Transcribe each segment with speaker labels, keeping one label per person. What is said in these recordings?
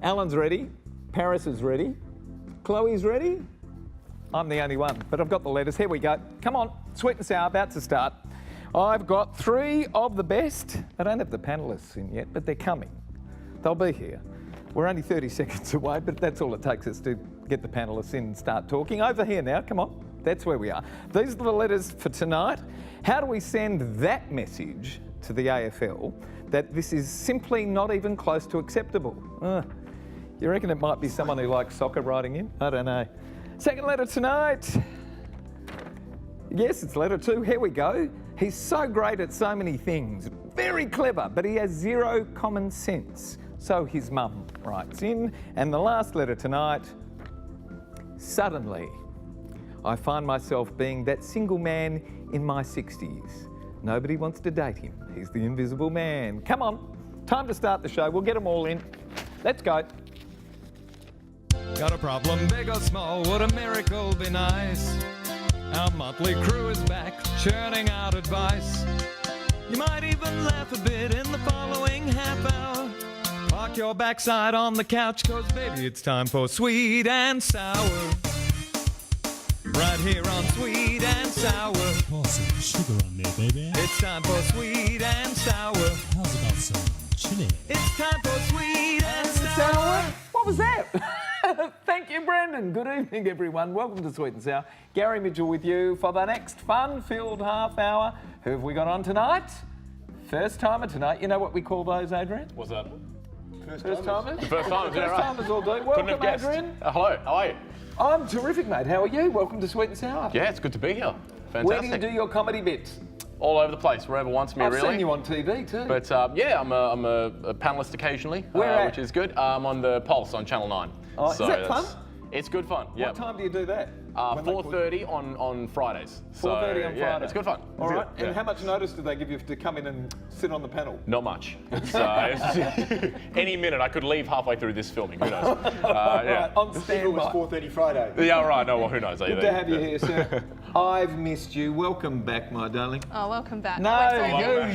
Speaker 1: Alan's ready. Paris is ready. Chloe's ready. I'm the only one, but I've got the letters. Here we go. Come on, sweet and sour, about to start. I've got 3 of the best. I don't have the panellists in yet, but they're coming. They'll be here. We're only 30 seconds away, but that's all it takes us to get the panellists in and start talking. Over here now, come on. That's where we are. These are the letters for tonight. How do we send that message to the AFL that this is simply not even close to acceptable? You reckon it might be someone who likes soccer writing in? I don't know. Second letter tonight. Yes, it's letter 2. Here we go. He's so great at so many things. Very clever, but he has 0 common sense. So his mum writes in. And the last letter tonight. Suddenly, I find myself being that single man in my 60s. Nobody wants to date him. He's the invisible man. Come on, time to start the show. We'll get them all in. Let's go. Got a problem, big or small, would a miracle be nice? Our motley crew is back, churning out advice. You might even laugh a bit in the following half hour. Park your backside on the couch, cause baby it's time for Sweet and Sour. Right here on Sweet and Sour.
Speaker 2: Pour some sugar on there, baby.
Speaker 1: It's time for Sweet and Sour.
Speaker 2: How's about some chili?
Speaker 1: It's time for Sweet and Sour. What was that? Thank you, Brendan. Good evening, everyone. Welcome to Sweet and Sour. Gary Mitchell with you for the next fun-filled half hour. Who have we got on tonight? First timer tonight. You know what we call those, Adrian?
Speaker 3: What's that?
Speaker 1: First timers?
Speaker 3: The first timers, yeah,
Speaker 1: First
Speaker 3: right.
Speaker 1: timers all do.
Speaker 3: Couldn't
Speaker 1: Welcome,
Speaker 3: have guessed.
Speaker 1: Adrian.
Speaker 3: Hello, how are you?
Speaker 1: I'm terrific, mate. How are you? Welcome to Sweet and Sour.
Speaker 3: Yeah, it's good to be here. Fantastic.
Speaker 1: Where do you do your comedy bits?
Speaker 3: All over the place, wherever wants me,
Speaker 1: I've
Speaker 3: really.
Speaker 1: seen you on TV too.
Speaker 3: But yeah, I'm a panelist occasionally,
Speaker 1: Where at?
Speaker 3: which is good. I'm on the Pulse on Channel 9.
Speaker 1: Oh, is that
Speaker 3: that's-
Speaker 1: fun?
Speaker 3: It's good fun, yeah.
Speaker 1: What time do you do that?
Speaker 3: 4:30 on Fridays.
Speaker 1: 4:30 on
Speaker 3: yeah,
Speaker 1: Friday.
Speaker 3: it's good fun.
Speaker 1: All right.
Speaker 3: Yeah.
Speaker 1: And how much notice do they give you to come in and sit on the panel?
Speaker 3: Not much. It's any minute I could leave halfway through this filming. Who knows?
Speaker 1: Right, on
Speaker 4: It was
Speaker 1: standby.
Speaker 4: 4:30 Friday.
Speaker 3: Yeah, right. No, well, who knows?
Speaker 1: Good to have you here, sir. I've missed you. Welcome back, my darling.
Speaker 5: Oh, welcome back.
Speaker 1: No,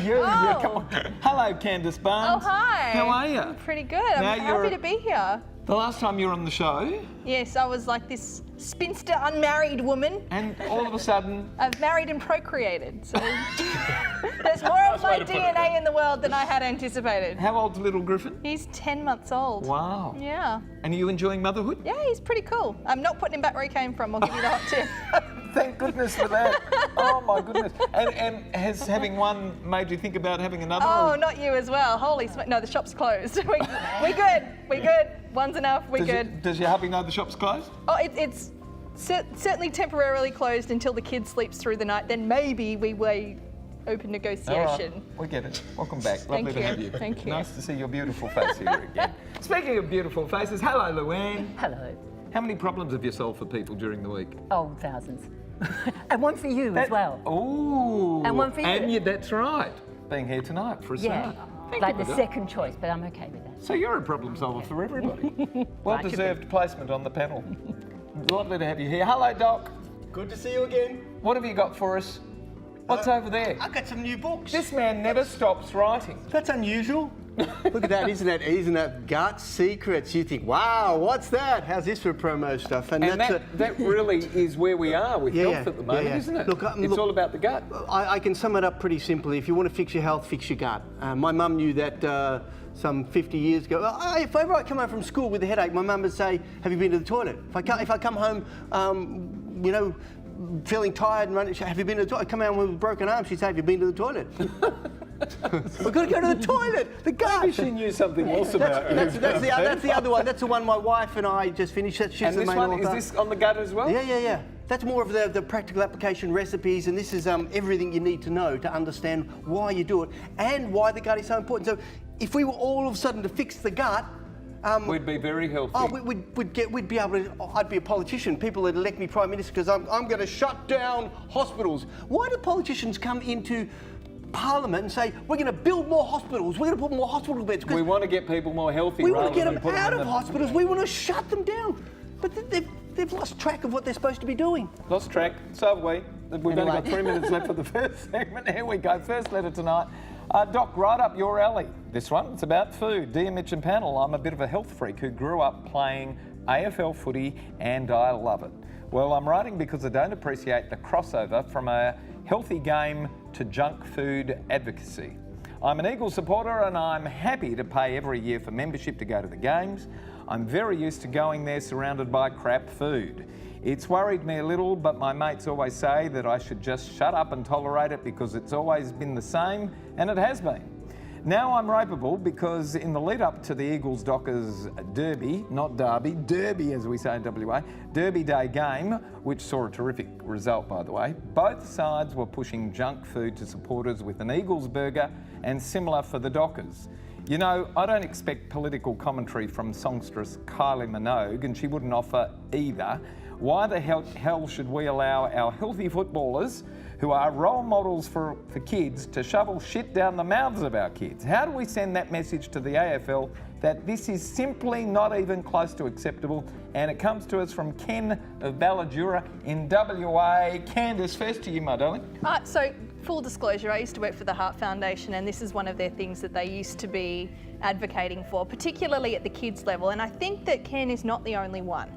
Speaker 1: you.
Speaker 5: Oh.
Speaker 1: Come on. Hello, Candice Barnes.
Speaker 5: Oh, hi.
Speaker 1: How are you?
Speaker 5: Pretty good.
Speaker 1: Now
Speaker 5: I'm
Speaker 1: you're-
Speaker 5: happy to be here.
Speaker 1: The last time you were on the show,
Speaker 5: Yes, I was like this spinster, unmarried woman.
Speaker 1: and all of a sudden,
Speaker 5: I've married and procreated, so there's more of my DNA in the world than I had anticipated.
Speaker 1: how old's little Griffin?
Speaker 5: He's 10 months old.
Speaker 1: Wow.
Speaker 5: Yeah.
Speaker 1: And are you enjoying motherhood?
Speaker 5: Yeah, he's pretty cool. I'm not putting him back where he came from, I'll give you the hot tip.
Speaker 1: Thank goodness for that. Oh my goodness. And has having one made you think about having another?
Speaker 5: Oh,
Speaker 1: or
Speaker 5: not you as well. Holy smoke. No, the shop's closed. We good. We good. One's enough. We good.
Speaker 1: Does your hubby know the shop's closed?
Speaker 5: Oh, it's certainly temporarily closed until the kid sleeps through the night. Then maybe we may open
Speaker 1: All right.
Speaker 5: negotiation.
Speaker 1: We get it. Welcome back.
Speaker 5: Thank
Speaker 1: Lovely to
Speaker 5: you.
Speaker 1: have you.
Speaker 5: Thank you.
Speaker 1: Nice to see your beautiful face here again. Speaking of beautiful faces, hello, Louanne.
Speaker 6: Hello.
Speaker 1: How many problems have you solved for people during the week?
Speaker 6: Oh, thousands. And one for you as well.
Speaker 1: Ooh.
Speaker 6: And one for you.
Speaker 1: And that's right. Being here tonight for a
Speaker 6: Yeah.
Speaker 1: start. Thank
Speaker 6: Like
Speaker 1: you
Speaker 6: the
Speaker 1: for that.
Speaker 6: second choice, but I'm okay with that.
Speaker 1: So you're a problem solver for everybody. Well-deserved placement on the panel. Lovely to have you here. Hello, Doc.
Speaker 4: Good to see you again.
Speaker 1: What have you got for us? What's over there?
Speaker 4: I got some new books.
Speaker 1: This man never stops writing.
Speaker 4: That's unusual. Look at that, isn't that gut secrets? You think, wow, what's that? How's this for promo stuff?
Speaker 1: And that really is where we are with
Speaker 4: Yeah,
Speaker 1: health at the moment,
Speaker 4: yeah.
Speaker 1: isn't it?
Speaker 4: Look,
Speaker 1: It's all about the gut.
Speaker 4: I can sum it up pretty simply. If you want to fix your health, fix your gut. My mum knew that some 50 years ago. If ever I come home from school with a headache, my mum would say, have you been to the toilet? If I come home, feeling tired and running, have you been to the toilet? I come home with a broken arm, she'd say, have you been to the toilet? We've got to go to the toilet, the gut.
Speaker 1: Maybe she knew something else about you.
Speaker 4: That's the other one. That's the one my wife and I just finished. She's
Speaker 1: And
Speaker 4: the
Speaker 1: this
Speaker 4: main
Speaker 1: one,
Speaker 4: author.
Speaker 1: is this on the gut as well?
Speaker 4: Yeah. That's more of the practical application recipes, and this is everything you need to know to understand why you do it and why the gut is so important. So if we were all of a sudden to fix the gut,
Speaker 1: We'd be very healthy.
Speaker 4: oh, we'd be able to. I'd be a politician. People would elect me prime minister because I'm going to shut down hospitals. Why do politicians come into Parliament and say we're going to build more hospitals? We're going to put more hospital beds.
Speaker 1: We want to get people more healthy.
Speaker 4: We want
Speaker 1: rather
Speaker 4: to get
Speaker 1: than
Speaker 4: them
Speaker 1: put
Speaker 4: out
Speaker 1: in
Speaker 4: of
Speaker 1: the-
Speaker 4: hospitals. We want to shut them down. But they've lost track of what they're supposed to be doing.
Speaker 1: Lost track. So have we. We've only
Speaker 4: Anyway.
Speaker 1: got 3 minutes left for the first segment. Here we go. First letter tonight. Doc, right up your alley. This one, it's about food. Dear Mitch and panel, I'm a bit of a health freak who grew up playing AFL footy and I love it. Well, I'm writing because I don't appreciate the crossover from a healthy game to junk food advocacy. I'm an Eagles supporter and I'm happy to pay every year for membership to go to the games. I'm very used to going there surrounded by crap food. It's worried me a little, but my mates always say that I should just shut up and tolerate it because it's always been the same, and it has been. Now I'm ropeable because in the lead up to the Eagles Dockers Derby, not Derby, Derby as we say in WA, Derby Day game, which saw a terrific result by the way, both sides were pushing junk food to supporters with an Eagles burger and similar for the Dockers. You know, I don't expect political commentary from songstress Kylie Minogue, and she wouldn't offer either. Why the hell should we allow our healthy footballers, who are role models for kids, to shovel shit down the mouths of our kids? How do we send that message to the AFL that this is simply not even close to acceptable? And it comes to us from Ken of Balladura in WA. Candice, first to you, my darling.
Speaker 5: So, full disclosure, I used to work for the Heart Foundation, and this is one of their things that they used to be advocating for, particularly at the kids level. And I think that Ken is not the only one.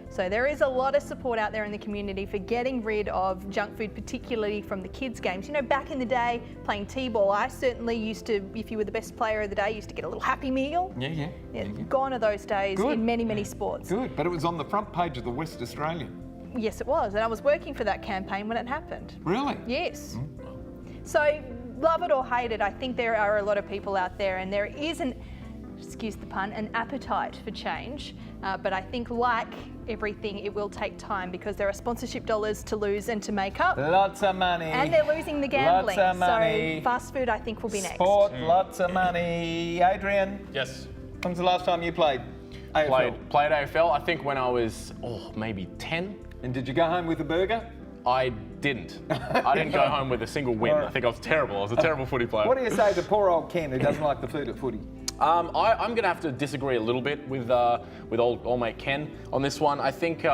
Speaker 5: So there is a lot of support out there in the community for getting rid of junk food, particularly from the kids' games. You know, back in the day, playing T-ball, I certainly used to, if you were the best player of the day, used to get a little Happy Meal.
Speaker 1: Yeah.
Speaker 5: Gone are those days in many, many sports.
Speaker 1: Good, but it was on the front page of the West Australian.
Speaker 5: Yes, it was, and I was working for that campaign when it happened.
Speaker 1: Really?
Speaker 5: Yes. So, love it or hate it, I think there are a lot of people out there, and there is excuse the pun, an appetite for change. But I think, like everything, it will take time because there are sponsorship dollars to lose and to make up.
Speaker 1: Lots of money.
Speaker 5: And they're losing the gambling.
Speaker 1: Lots of money.
Speaker 5: So fast food, I think, will be next.
Speaker 1: Sport, lots of money. Adrian?
Speaker 3: Yes.
Speaker 1: When's the last time you played AFL?
Speaker 3: Played AFL, I think when I was, maybe 10.
Speaker 1: And did you go home with a burger?
Speaker 3: I didn't. I didn't go home with a single win. I think I was terrible. I was a terrible footy player.
Speaker 1: What do you say to poor old Ken who doesn't like the food at footy?
Speaker 3: I'm going to have to disagree a little bit with old mate Ken on this one. I think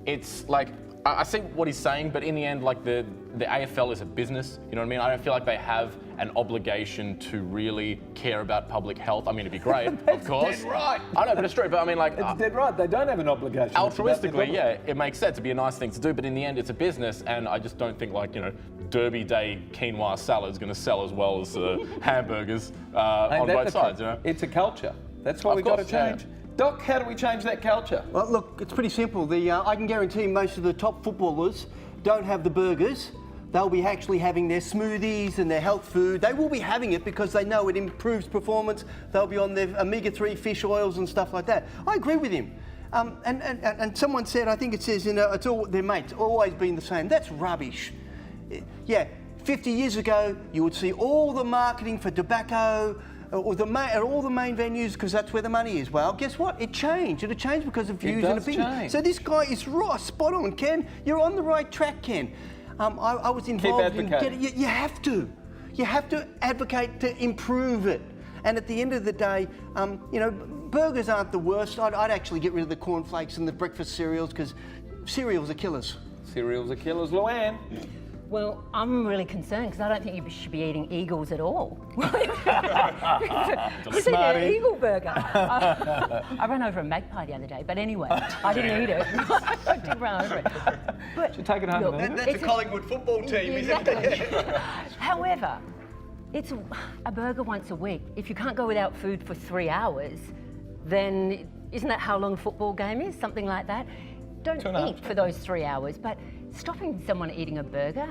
Speaker 3: it's like, I see what he's saying, but in the end, like the AFL is a business, you know what I mean? I don't feel like they have an obligation to really care about public health. I mean, it'd be great, of course.
Speaker 1: Dead right.
Speaker 3: I know, but it's true. But I mean, like,
Speaker 1: It's dead right. They don't have an obligation.
Speaker 3: altruistically, yeah, it makes sense. It'd be a nice thing to do, but in the end, it's a business, and I just don't think, like, you know, Derby Day quinoa salad is going to sell as well as hamburgers on both sides, you know?
Speaker 1: It's a culture. That's what we've got to change.
Speaker 3: Yeah.
Speaker 1: Doc, how do we change that culture?
Speaker 4: Well, look, it's pretty simple. I can guarantee most of the top footballers don't have the burgers. They'll be actually having their smoothies and their health food. They will be having it because they know it improves performance. They'll be on their omega-3 fish oils and stuff like that. I agree with him. And someone said, I think it says, it's all their mates, always been the same. That's rubbish. Yeah, 50 years ago, you would see all the marketing for tobacco, or at all the main venues because that's where the money is. Well, guess what? It changed. It changed because of views and opinions.
Speaker 1: Change.
Speaker 4: So this guy is right, spot on, Ken. You're on the right track, Ken. I was involved in getting. You have to. You have to advocate to improve it. And at the end of the day, you know, burgers aren't the worst. I'd actually get rid of the cornflakes and the breakfast cereals because cereals are killers.
Speaker 1: Cereals are killers. Louanne?
Speaker 6: Well, I'm really concerned because I don't think you should be eating eagles at all. Who's eating an eagle burger? I ran over a magpie the other day, but anyway, I didn't eat it. I did run over it. But
Speaker 1: Should take it home and eat it.
Speaker 4: That's a Collingwood football team, isn't it?
Speaker 6: However, it's a burger once a week. If you can't go without food for 3 hours, then isn't that how long a football game is? Something like that. Don't eat for those 3 hours, but stopping someone eating a burger,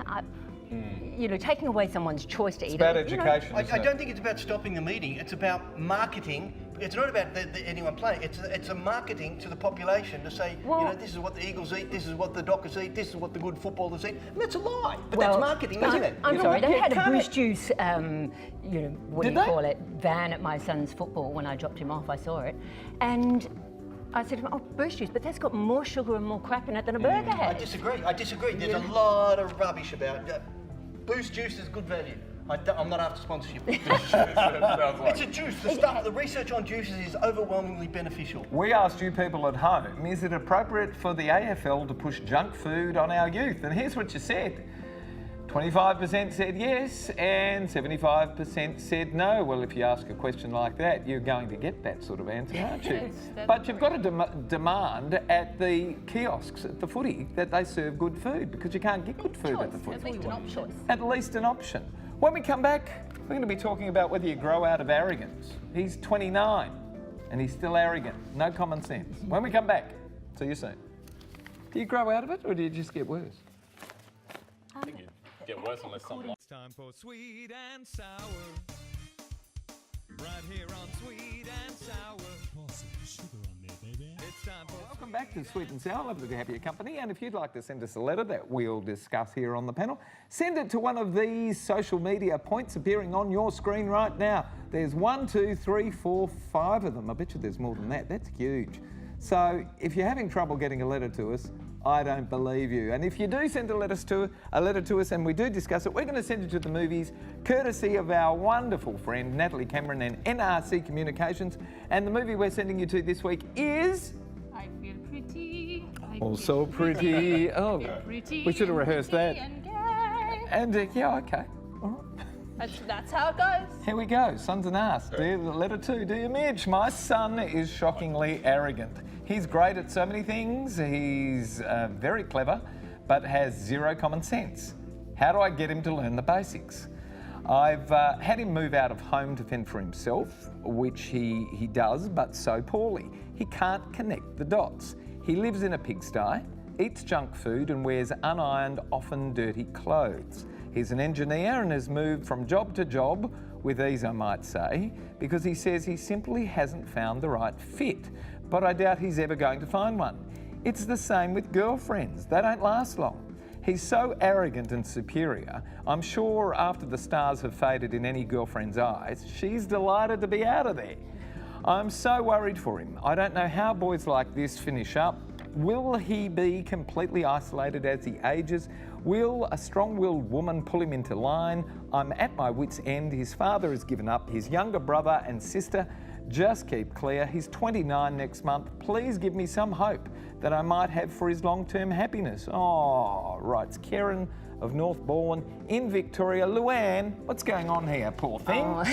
Speaker 6: you know, taking away someone's choice to eat it.
Speaker 1: It's about education.
Speaker 4: I don't think it's about stopping them eating. It's about marketing. It's not about anyone playing. It's a marketing to the population to say, you know, this is what the Eagles eat, this is what the Dockers eat, this is what the good footballers eat. And that's a lie. But that's marketing, isn't it?
Speaker 6: I'm sorry. They had a Boost Juice, you know, what do you call it, van at my son's football when I dropped him off. I saw it, and I said to him, Boost Juice, but that's got more sugar and more crap in it than a burger has.
Speaker 4: I disagree. There's a lot of rubbish about Boost Juice is good value. I'm not after sponsorship. It's a juice. The research on juices is overwhelmingly beneficial.
Speaker 1: We asked you people at home, is it appropriate for the AFL to push junk food on our youth? And here's what you said. 25% said yes and 75% said no. Well, if you ask a question like that, you're going to get that sort of answer, aren't you? But you've got to demand at the kiosks at the footy that they serve good food, because you can't get good food at the footy.
Speaker 5: At least an option.
Speaker 1: At least an option. When we come back, we're going to be talking about whether you grow out of arrogance. He's 29 and he's still arrogant. No common sense. When we come back, see you soon. Do you grow out of it, or do you just get worse?
Speaker 3: I think you get worse unless something.
Speaker 1: It's time for Sweet and Sour. Right here on Sweet and Sour.
Speaker 2: Pour some sugar on there, baby.
Speaker 1: It's time for... Welcome back to Sweet and Sour. Lovely to have your company. And if you'd like to send us a letter that we'll discuss here on the panel, send it to one of these social media points appearing on your screen right now. There's 1, 2, 3, 4, 5 of them. I bet you there's more than that. That's huge. So if you're having trouble getting a letter to us, I don't believe you. And if you do send a letter to us and we do discuss it, we're going to send it to the movies, courtesy of our wonderful friend Natalie Cameron and NRC Communications. And the movie we're sending you to this week is...
Speaker 5: I feel pretty.
Speaker 1: Also pretty. Oh,
Speaker 5: Pretty
Speaker 1: we should have rehearsed that.
Speaker 5: and gay.
Speaker 1: And yeah, okay. All right.
Speaker 5: That's how it goes.
Speaker 1: Here we go. Sons and asked. Letter 2. Dear Mitch, my son is shockingly arrogant. He's great at so many things. He's very clever, but has zero common sense. How do I get him to learn the basics? I've had him move out of home to fend for himself, which he does, but so poorly. He can't connect the dots. He lives in a pigsty, eats junk food and wears unironed, often dirty clothes. He's an engineer and has moved from job to job, with ease I might say, because he says he simply hasn't found the right fit. But I doubt he's ever going to find one. It's the same with girlfriends. They don't last long. He's so arrogant and superior, I'm sure after the stars have faded in any girlfriend's eyes, she's delighted to be out of there. I'm so worried for him. I don't know how boys like this finish up. Will he be completely isolated as he ages? Will a strong-willed woman pull him into line? I'm at my wit's end. His father has given up. His younger brother and sister just keep clear. He's 29 next month. Please give me some hope that I might have for his long-term happiness. Oh, writes Karen of North Balwyn in Victoria. Luanne, what's going on here, poor thing?
Speaker 6: Oh,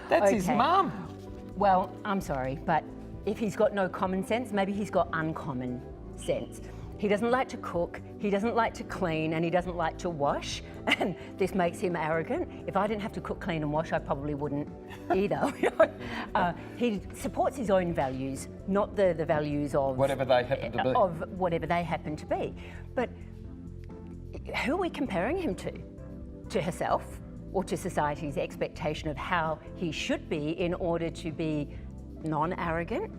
Speaker 1: That's his
Speaker 6: okay.
Speaker 1: mum.
Speaker 6: Well, I'm sorry, but if he's got no common sense, maybe he's got uncommon sense. He doesn't like to cook, he doesn't like to clean, and he doesn't like to wash, and this makes him arrogant. If I didn't have to cook, clean and wash, I probably wouldn't either. He supports his own values, not the values of...
Speaker 1: Whatever they happen to be.
Speaker 6: Of whatever they happen to be. But who are we comparing him to? To herself, or to society's expectation of how he should be in order to be non-arrogant?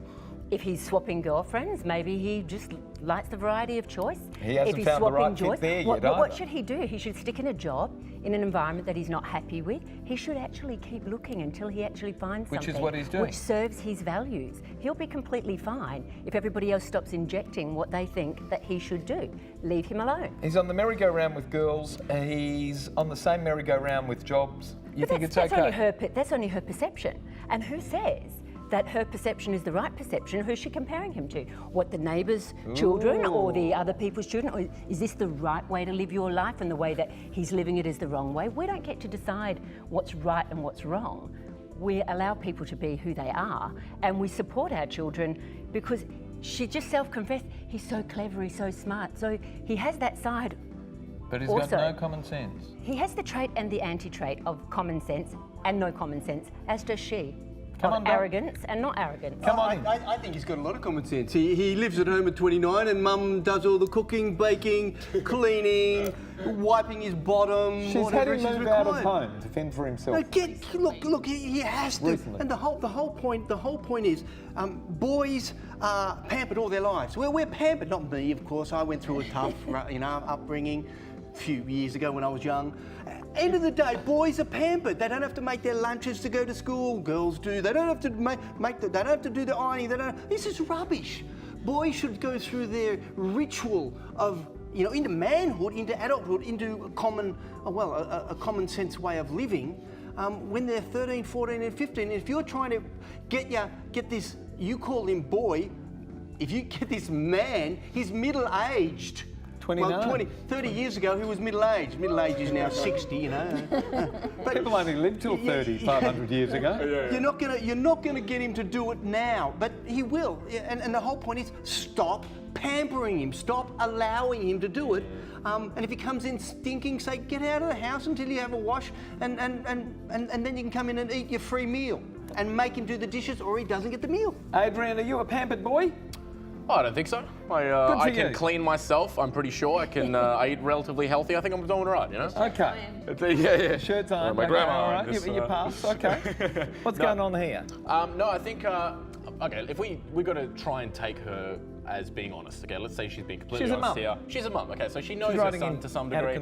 Speaker 6: If he's swapping girlfriends, maybe he just likes the variety of choice.
Speaker 1: He hasn't
Speaker 6: if he's
Speaker 1: found the
Speaker 6: swapping
Speaker 1: right fit there yet
Speaker 6: what
Speaker 1: either.
Speaker 6: should he do? He should stick in a job in an environment that he's not happy with. He should actually keep looking until he actually finds
Speaker 1: Which is
Speaker 6: something
Speaker 1: what he's doing.
Speaker 6: which serves his values. He'll be completely fine if everybody else stops injecting what they think that he should do. Leave him alone.
Speaker 1: He's on the merry-go-round with girls. He's on the same merry-go-round with jobs. You think it's okay?
Speaker 6: That's only her perception. And who says that her perception is the right perception? Who's she comparing him to? What, the neighbours' children or the other people's children? Or is this the right way to live your life, and the way that he's living it is the wrong way? We don't get to decide what's right and what's wrong. We allow people to be who they are, and we support our children because she just self-confessed, he's so clever, he's so smart. So he has that side.
Speaker 1: But he's
Speaker 6: also
Speaker 1: got no common sense.
Speaker 6: He has the trait and the anti-trait of common sense and no common sense, as does she.
Speaker 1: Come on, Doc.
Speaker 6: Arrogance and not arrogance.
Speaker 1: Come on in.
Speaker 4: I think he's got a lot of common sense. He lives at home at 29 and mum does all the cooking, baking, cleaning, wiping his bottom,
Speaker 1: She's had
Speaker 4: whatever
Speaker 1: him
Speaker 4: she's
Speaker 1: move out of
Speaker 4: required.
Speaker 1: home to fend for himself.
Speaker 4: No, look, he has to.
Speaker 1: Recently.
Speaker 4: And the whole point is, boys are pampered all their lives. We're pampered, not me, of course. I went through a tough, upbringing a few years ago when I was young. End of the day, boys are pampered. They don't have to make their lunches to go to school. Girls do. They don't have to they don't have to do the ironing. This is rubbish. Boys should go through their ritual of, into manhood, into adulthood, into a common sense way of living when they're 13, 14 and 15. And if you're trying to get this, you call him boy, if you get this man, he's middle-aged.
Speaker 1: 29.
Speaker 4: Well, 30 years ago, he was middle-aged. Middle-aged is now 60, you know. But
Speaker 1: People only lived till 30, 500 years ago.
Speaker 4: you're not gonna get him to do it now, but he will. And the whole point is stop pampering him, stop allowing him to do it. And if he comes in stinking, say, get out of the house until you have a wash, and then you can come in and eat your free meal. And make him do the dishes, or he doesn't get the meal.
Speaker 1: Adrian, are you a pampered boy?
Speaker 3: Oh, I don't think so. I can clean myself, I'm pretty sure. I can I eat relatively healthy. I think I'm doing all right, you know?
Speaker 1: Okay.
Speaker 3: Yeah.
Speaker 1: Shirt's on.
Speaker 3: My
Speaker 1: Okay,
Speaker 3: grandma.
Speaker 1: all right. You pass. Okay. What's going on here?
Speaker 3: No, I think, okay, if we got to try and take her as being honest, okay? Let's say she's being completely honest here. She's a mum, okay? So she knows her son to some degree.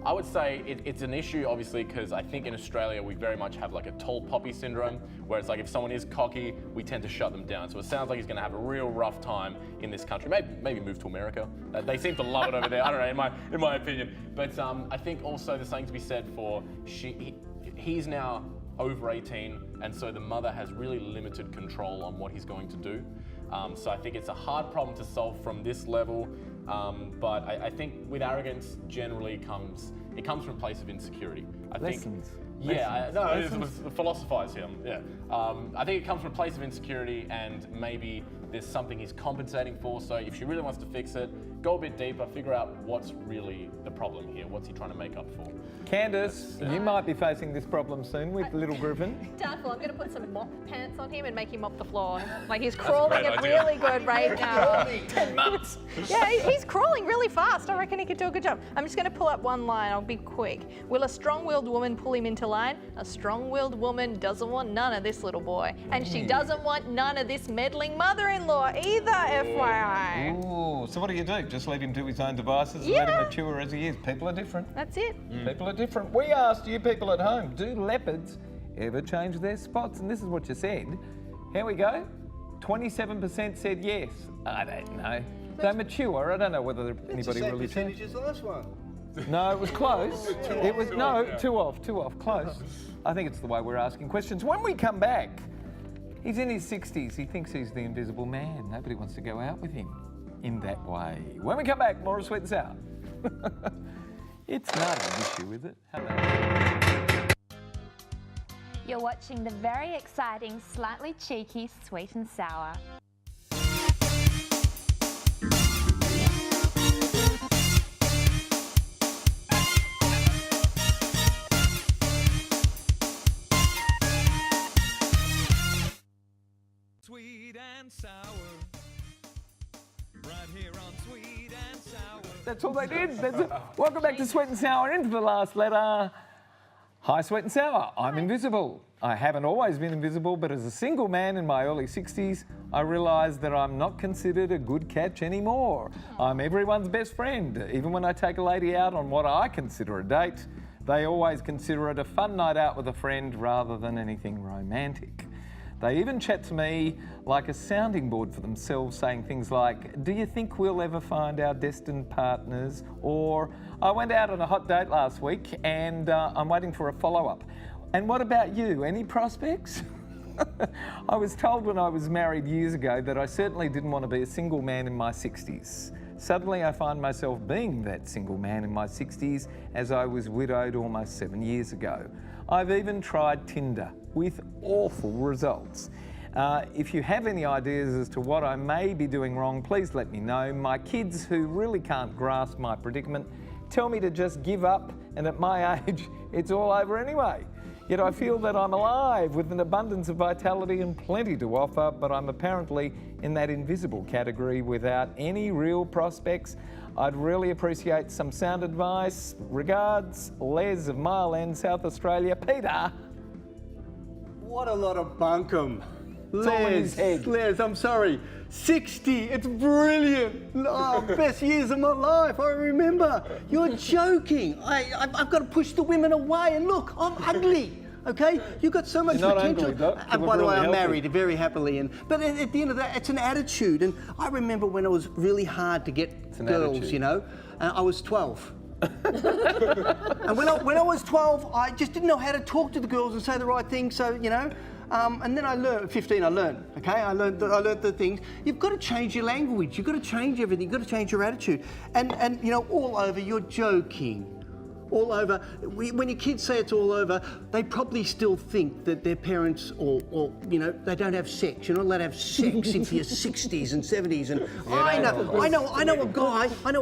Speaker 3: I would say it's an issue, obviously, because I think in Australia we very much have like a tall poppy syndrome, where it's like if someone is cocky, we tend to shut them down. So it sounds like he's going to have a real rough time in this country. Maybe move to America. They seem to love it over there. I don't know, in my opinion. But I think also there's something to be said for he's now over 18, and so the mother has really limited control on what he's going to do. So I think it's a hard problem to solve from this level, but I think with arrogance generally comes from a place of insecurity. Philosophize here. Yeah, I think it comes from a place of insecurity, and maybe there's something he's compensating for. So if she really wants to fix it, go a bit deeper, figure out what's really the problem here. What's he trying to make up for?
Speaker 1: Candice, you might be facing this problem soon with little Griffin.
Speaker 5: Doubtful. I'm going to put some mop pants on him and make him mop the floor. Like he's crawling at really good rate now.
Speaker 1: 10 months.
Speaker 5: Yeah, he's crawling really fast. I reckon he could do a good job. I'm just going to pull up one line. I'll be quick. Will a strong-willed woman pull him into line? A strong-willed woman doesn't want none of this little boy. And she doesn't want none of this meddling mother-in-law either, FYI.
Speaker 1: Ooh, so what do you do? Just let him do his own devices and let him mature as he is? People are different.
Speaker 5: That's it.
Speaker 1: People are different. We asked you people at home, do leopards ever change their spots? And this is what you said. Here we go. 27% said yes. I don't know. They mature. I don't know whether anybody really changed.
Speaker 4: As the last one.
Speaker 1: No, it was close. It was two off, close. I think it's the way we're asking questions. When we come back, he's in his 60s. He thinks he's the invisible man. Nobody wants to go out with him in that way. When we come back, more of Sweet and Sour. It's not an issue, is it? Hello.
Speaker 7: You're watching the very exciting, slightly cheeky Sweet and Sour.
Speaker 2: Sweet and sour. Right here on Sweet and Sour.
Speaker 1: That's all they did. That's it. Welcome back to Sweet and Sour. Into the last letter. Hi, Sweet and Sour. I'm invisible. I haven't always been invisible, but as a single man in my early 60s, I realised that I'm not considered a good catch anymore. I'm everyone's best friend. Even when I take a lady out on what I consider a date, they always consider it a fun night out with a friend rather than anything romantic. They even chat to me like a sounding board for themselves, saying things like, do you think we'll ever find our destined partners? Or, I went out on a hot date last week and I'm waiting for a follow-up. And what about you? Any prospects? I was told when I was married years ago that I certainly didn't want to be a single man in my 60s. Suddenly I find myself being that single man in my 60s as I was widowed almost 7 years ago. I've even tried Tinder with awful results. If you have any ideas as to what I may be doing wrong, please let me know. My kids, who really can't grasp my predicament, tell me to just give up, and at my age, it's all over anyway. Yet I feel that I'm alive with an abundance of vitality and plenty to offer, but I'm apparently in that invisible category without any real prospects. I'd really appreciate some sound advice. Regards, Les of Mile End, South Australia. Peter.
Speaker 4: What a lot of bunkum.
Speaker 1: It's all in his head.
Speaker 4: Les, I'm sorry. 60, it's brilliant. Oh, best years of my life, I remember. You're joking. I've got to push the women away, and look, I'm ugly. Okay, you've got so much
Speaker 1: You're not
Speaker 4: potential.
Speaker 1: ugly, Doc.
Speaker 4: And
Speaker 1: You
Speaker 4: by
Speaker 1: look
Speaker 4: the way,
Speaker 1: really
Speaker 4: I'm
Speaker 1: healthy.
Speaker 4: married very happily. But at the end of that, it's an attitude. And I remember when it was really hard to get
Speaker 1: an
Speaker 4: girls.
Speaker 1: attitude.
Speaker 4: You know, I was 12. And when I was 12, I just didn't know how to talk to the girls and say the right thing. So, you know, And then I learned, at 15 I learned, okay? I learned the things. You've got to change your language. You've got to change everything. You've got to change your attitude. And you know, all over, you're joking. All over. When your kids say it's all over, they probably still think that their parents or you know, they don't have sex. You're not allowed to have sex into your 60s and 70s. And I know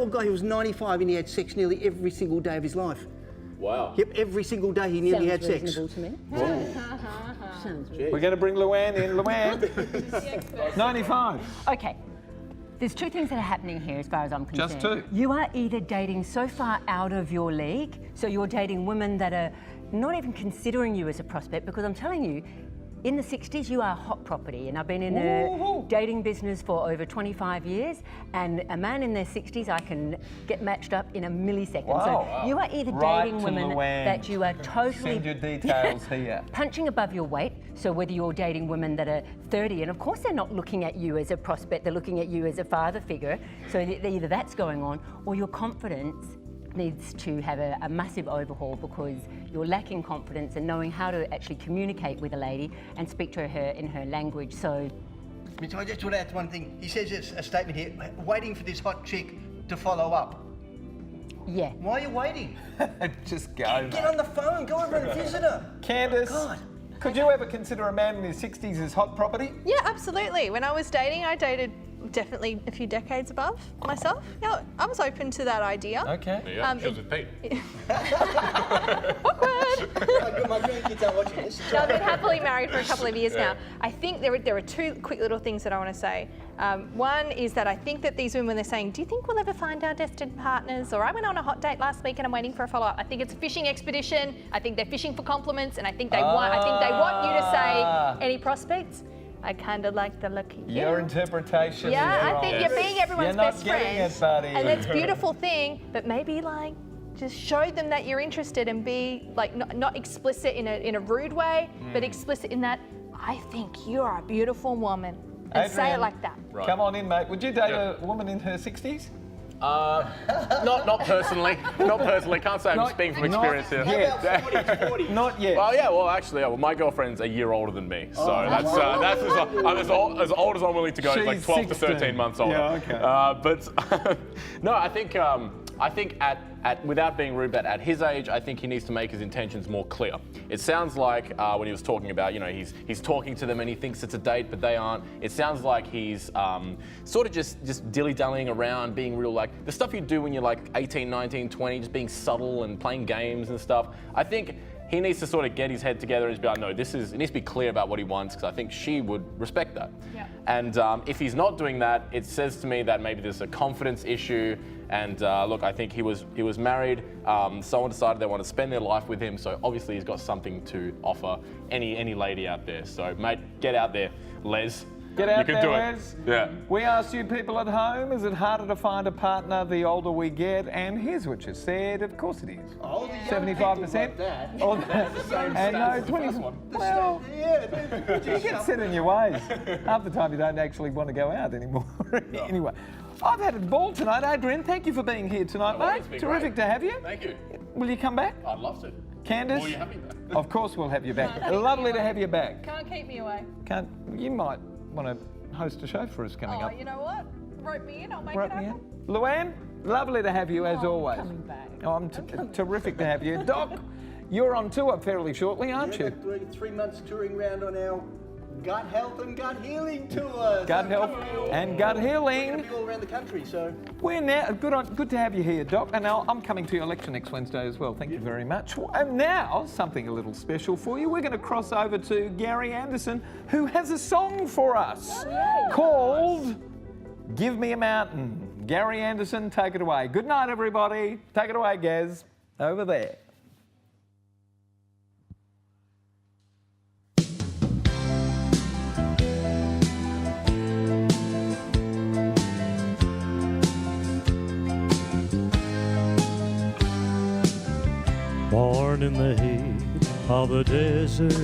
Speaker 4: a guy who was 95 and he had sex nearly every single day of his life.
Speaker 3: Wow.
Speaker 4: Yep, every single day he nearly had sex.
Speaker 6: Sounds reasonable to me. Sounds reasonable.
Speaker 1: We're going to bring Louanne in. Louanne, 95.
Speaker 6: Okay. There's two things that are happening here as far as I'm concerned.
Speaker 1: Just two?
Speaker 6: You are either dating so far out of your league, so you're dating women that are not even considering you as a prospect, because I'm telling you, in the 60s, you are hot property. And I've been in the dating business for over 25 years, and a man in their 60s, I can get matched up in a millisecond.
Speaker 1: Wow.
Speaker 6: So you are either
Speaker 1: Right
Speaker 6: dating
Speaker 1: to
Speaker 6: women
Speaker 1: Louanne.
Speaker 6: that you are totally...
Speaker 1: Send your details here.
Speaker 6: punching above your weight. So whether you're dating women that are 30, and of course they're not looking at you as a prospect, they're looking at you as a father figure. So either that's going on, or your confidence needs to have a massive overhaul, because you're lacking confidence and knowing how to actually communicate with a lady and speak to her in her language. So
Speaker 4: I mean, so I just want to add one thing. He says it's a statement here, waiting for this hot chick to follow up.
Speaker 6: yeah.
Speaker 4: Why are you waiting?
Speaker 1: Just go.
Speaker 4: Get on the phone, go over and visit her.
Speaker 1: Candice,
Speaker 4: God.
Speaker 1: could you ever consider a man in his 60s as hot property?
Speaker 5: Yeah, absolutely. When I was dating, I dated definitely a few decades above myself. Yeah, I was open to that idea.
Speaker 1: Okay.
Speaker 3: Yeah, she was with Pete.
Speaker 5: Awkward.
Speaker 4: My grandkids are watching this.
Speaker 5: No, I've been happily married for a couple of years now. I think there are two quick little things that I want to say. One is that I think that these women, they're saying, do you think we'll ever find our destined partners? Or I went on a hot date last week and I'm waiting for a follow-up. I think it's a fishing expedition. I think they're fishing for compliments, and I think they want you to say, any prospects? I kind of like the look of you.
Speaker 1: Your interpretation.
Speaker 5: Yeah,
Speaker 1: is
Speaker 5: I
Speaker 1: wrong.
Speaker 5: think you're being everyone's
Speaker 1: You're not
Speaker 5: best
Speaker 1: getting
Speaker 5: friend.
Speaker 1: it, buddy.
Speaker 5: And that's a beautiful thing, but maybe like just show them that you're interested and be like not explicit in a rude way, but explicit in that I think you're a beautiful woman. And say it
Speaker 1: Adrian,
Speaker 5: like that.
Speaker 3: Right.
Speaker 1: Come on in, mate. Would you date
Speaker 3: Yeah.
Speaker 1: a woman in her 60s?
Speaker 3: Not personally. Not personally. Can't say I'm
Speaker 1: Not-
Speaker 3: speaking from
Speaker 1: not
Speaker 3: experience here.
Speaker 1: yet. Not yet.
Speaker 3: Well, yeah. Well, actually, well, my girlfriend's a year older than me, so that's I'm as old as I'm willing to go. It's like
Speaker 1: She's
Speaker 3: 12 to
Speaker 1: 16.
Speaker 3: 13 months older.
Speaker 1: Yeah, okay.
Speaker 3: But no, I think at without being rude, but at his age, I think he needs to make his intentions more clear. It sounds like when he was talking about, you know, he's talking to them and he thinks it's a date, but they aren't. It sounds like he's sort of just dilly-dallying around, being real, like the stuff you do when you're like 18, 19, 20, just being subtle and playing games and stuff. I think he needs to sort of get his head together and just be like, no, it needs to be clear about what he wants, because I think she would respect that.
Speaker 5: Yeah.
Speaker 3: And if he's not doing that, it says to me that maybe there's a confidence issue. And look, I think he was married. Someone decided they want to spend their life with him, so obviously he's got something to offer any lady out there. So mate, get out there, Les.
Speaker 1: Get out
Speaker 3: you can
Speaker 1: there,
Speaker 3: do
Speaker 1: Les.
Speaker 3: it. Yeah.
Speaker 1: We asked you people at home, is it harder to find a partner the older we get? And here's what you said. Of course it is.
Speaker 4: Oh,
Speaker 1: 75%.
Speaker 4: that.
Speaker 1: Or and no, 20. Well,
Speaker 4: Yeah,
Speaker 1: you get set in your ways. Half the time you don't actually want to go out anymore. Anyway, I've had a ball tonight, Adrian. Thank you for being here tonight,
Speaker 3: Oh,
Speaker 1: mate.
Speaker 3: it's been
Speaker 1: Terrific
Speaker 3: great.
Speaker 1: to have you.
Speaker 3: Thank you.
Speaker 1: Will you come back?
Speaker 3: I'd love to.
Speaker 1: Candice?
Speaker 3: Will you have me back?
Speaker 1: Of course we'll have you back. Lovely to have you back.
Speaker 5: Can't keep me away.
Speaker 1: You might want to host a show for us coming up.
Speaker 5: You know what? Rope me in, I'll make
Speaker 1: Rope
Speaker 5: it
Speaker 1: me
Speaker 5: happen.
Speaker 1: in. Luanne, lovely to have you as always.
Speaker 6: Coming back.
Speaker 1: Oh, I'm terrific to have you. Doc, you're on tour fairly shortly, aren't you?
Speaker 4: We're 3 months touring around on our gut health and gut healing tour.
Speaker 1: Gut health and gut
Speaker 4: We're
Speaker 1: healing.
Speaker 4: going to be all around the country, so.
Speaker 1: We're now good to have you here, Doc. And now I'm coming to your lecture next Wednesday as well. Thank you very much. And now something a little special for you. We're going to cross over to Gary Anderson, who has a song for us called "Give Me a Mountain." Gary Anderson, take it away. Good night, everybody. Take it away, Gaz. Over there.
Speaker 8: Born in the heat of the desert,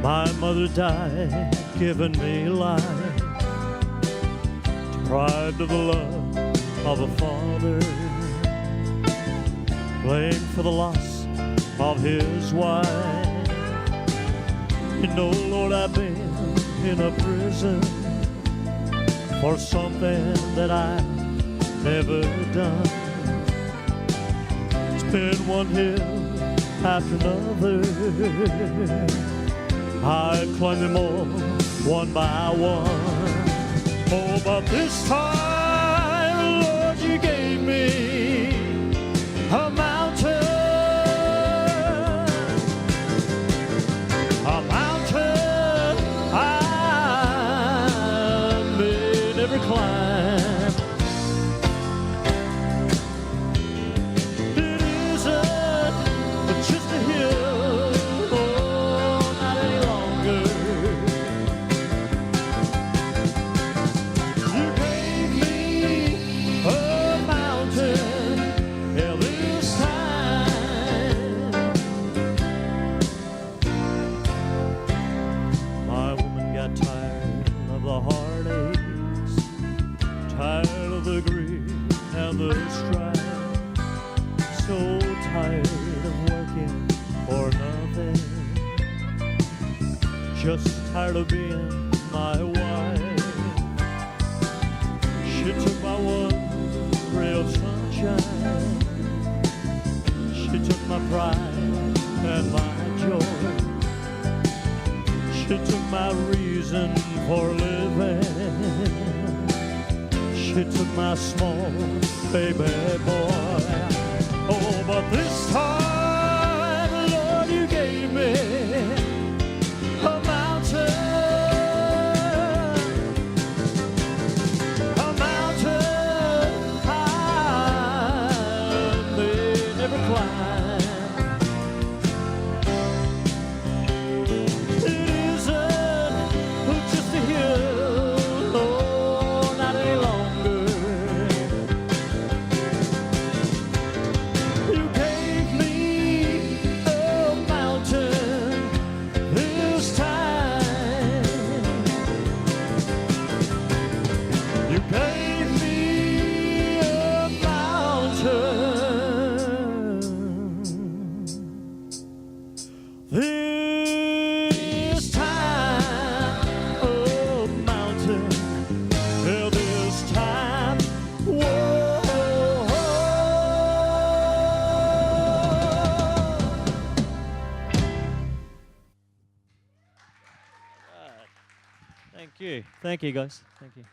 Speaker 8: my mother died, giving me life. Deprived of the love of a father, blamed for the loss of his wife. You know, Lord, I've been in a prison for something that I never done. It's been one hill after another. I've climbed them all one by one. Oh, but this time, Lord, you gave me a mountain. A mountain I may never climb. It isn't just a hill, oh, not any longer. You gave me a mountain, yeah, this time. My woman got tired of the heartaches, tired of the grief and the strife. So tired of working for nothing, just tired of being my wife. She took my one ray of sunshine, she took my pride and my joy, she took my reason for living, she took my small baby boy. Oh, but this time, Lord, you gave me a mountain. A mountain I may never climb. It isn't just a hill, oh, not any longer. You gave me a mountain this time. You gave me a mountain this time. Oh, mountain, yeah, this time. Whoa. Thank you. Thank you, guys. Thank you.